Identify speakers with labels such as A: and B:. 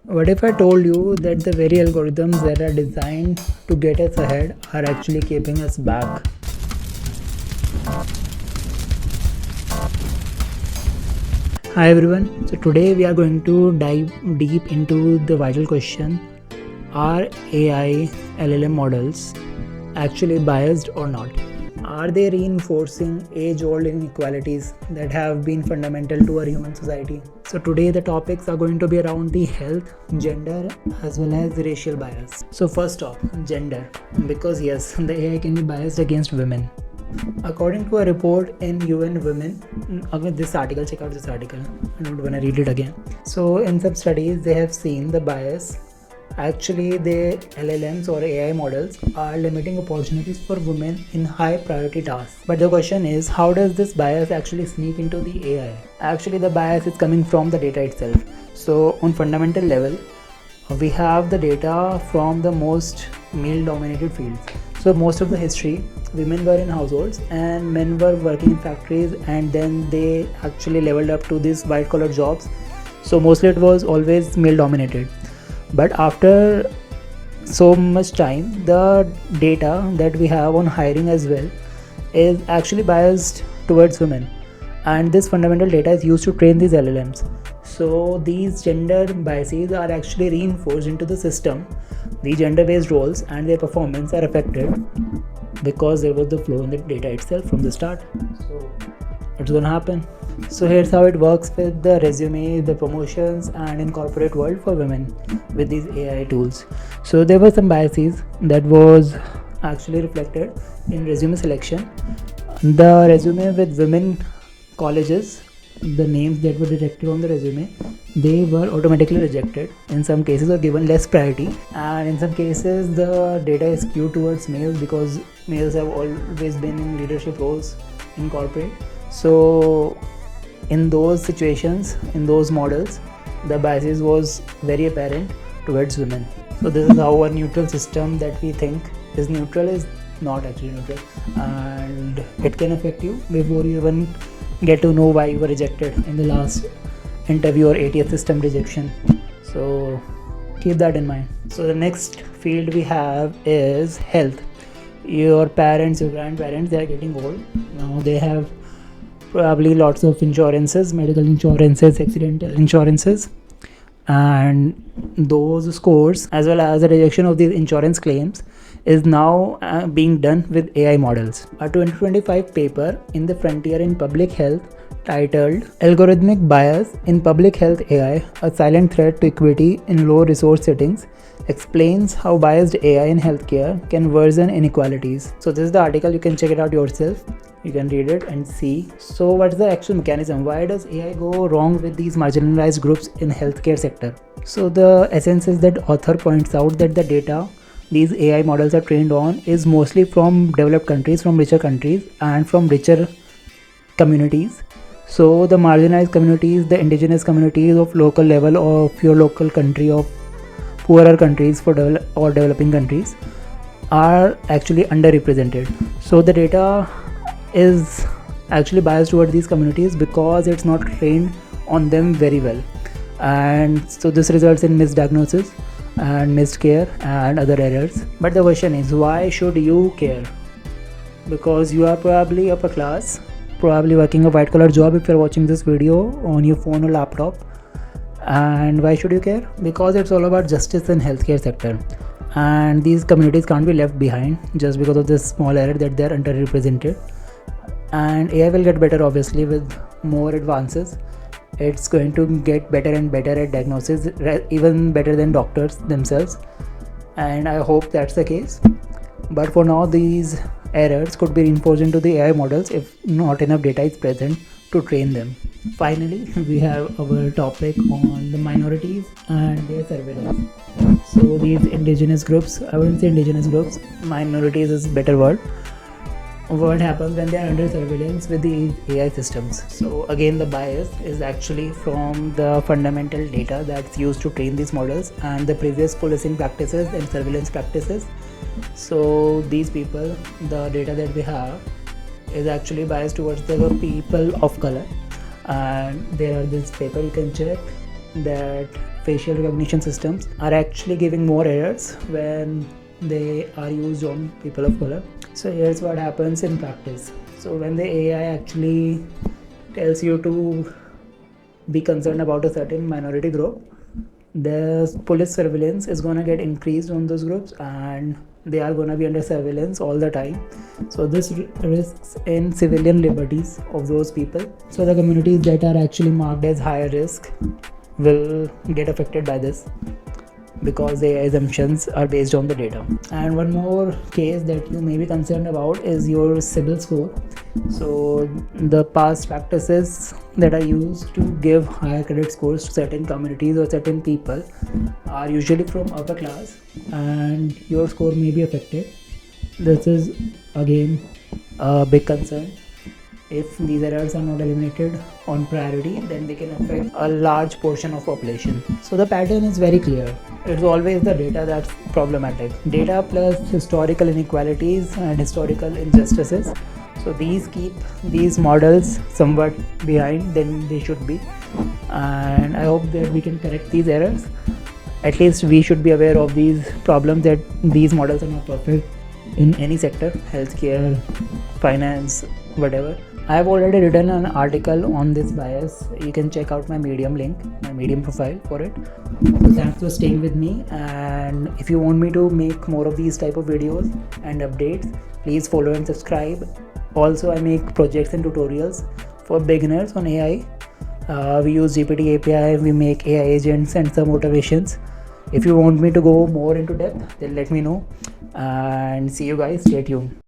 A: What if I told you that the very algorithms that are designed to get us ahead are actually keeping us back? Hi everyone. So today we are going to dive deep into the vital question: are AI LLM models actually biased or not? Are they reinforcing age-old inequalities that have been fundamental to our human society? So today the topics are going to be around the health, gender, as well as racial bias. So first off, gender, because yes, the AI can be biased against women. According to a report in UN Women, again this article, check out this article. I don't want to read it again. So in some studies, they have seen the bias. Actually, the LLMs or AI models are limiting opportunities for women in high priority tasks. But the question is, how does this bias actually sneak into the AI? Actually, the bias is coming from the data itself. So on fundamental level, we have the data from the most male dominated fields. So most of the history, women were in households and men were working in factories, and then they actually leveled up to these white collar jobs. So mostly it was always male dominated. But after so much time, the data that we have on hiring as well is actually biased towards women, and this fundamental data is used to train these LLMs. So these gender biases are actually reinforced into the system. The gender based roles and their performance are affected because there was the flow in the data itself from the start. So what's gonna happen? So here's how it works with the resume, the promotions, and in corporate world for women with these AI tools. So there were some biases that was actually reflected in resume selection. The resume with women colleges, the names that were detected on the resume, they were automatically rejected in some cases or given less priority, and in some cases the data is skewed towards males because males have always been in leadership roles in corporate. So in those situations, in those models, the biases was very apparent towards women. So this is how a neutral system that we think is neutral is not actually neutral, and it can affect you before you even get to know why you were rejected in the last interview or 80th system rejection. So keep that in mind. So the next field we have is health. Your parents, your grandparents, they are getting old now. They have probably lots of insurances, medical insurances, accidental insurances, and those scores as well as the rejection of these insurance claims is now being done with AI models. A 2025 paper in the Frontier in Public Health titled Algorithmic Bias in Public Health AI, a Silent Threat to Equity in Low Resource Settings, explains how biased AI in healthcare can worsen inequalities. So this is the article, you can check it out yourself. You can read it and see. So what's the actual mechanism? Why does AI go wrong with these marginalized groups in healthcare sector? So the essence is that author points out that the data these AI models are trained on is mostly from developed countries, from richer countries, and from richer communities. So the marginalized communities, the indigenous communities of local level of your local country, of poorer countries for or developing countries, are actually underrepresented. So the data is actually biased towards these communities because it's not trained on them very well, and so this results in misdiagnosis and missed care and other errors. But the question is, why should you care? Because you are probably upper class, probably working a white collar job if you're watching this video on your phone or laptop. And why should you care? Because it's all about justice in healthcare sector, and these communities can't be left behind just because of this small error that they're underrepresented. And AI will get better obviously with more advances. It's going to get better and better at diagnosis, even better than doctors themselves, and I hope that's the case. But for now, these errors could be reinforced into the AI models if not enough data is present to train them. Finally, we have our topic on the minorities and their surveillance. So these indigenous groups, I wouldn't say indigenous groups, minorities is a better word. What happens when they are under surveillance with the AI systems? So again, the bias is actually from the fundamental data that's used to train these models and the previous policing practices and surveillance practices. So these people, the data that we have is actually biased towards the people of color, and there are this paper you can check that facial recognition systems are actually giving more errors when they are used on people of color. So here's what happens in practice. So when the AI actually tells you to be concerned about a certain minority group, the police surveillance is going to get increased on those groups, and they are going to be under surveillance all the time. So this risks in civilian liberties of those people. So the communities that are actually marked as higher risk will get affected by this, because the assumptions are based on the data. And one more case that you may be concerned about is your CIBIL score. So the past practices that are used to give higher credit scores to certain communities or certain people are usually from upper class, and your score may be affected. This is again a big concern. If these errors are not eliminated on priority, then they can affect a large portion of population. So the pattern is very clear. It's always the data that's problematic. Data plus historical inequalities and historical injustices. So these keep these models somewhat behind than they should be. And I hope that we can correct these errors. At least we should be aware of these problems, that these models are not perfect in any sector, healthcare, finance, whatever. I have already written an article on this bias. You can check out my Medium link, my Medium profile for it. So thanks for staying with me, and if you want me to make more of these type of videos and updates, please follow and subscribe. Also, I make projects and tutorials for beginners on AI. We use GPT API, we make AI agents and some automations. If you want me to go more into depth, then let me know, and see you guys. Stay tuned.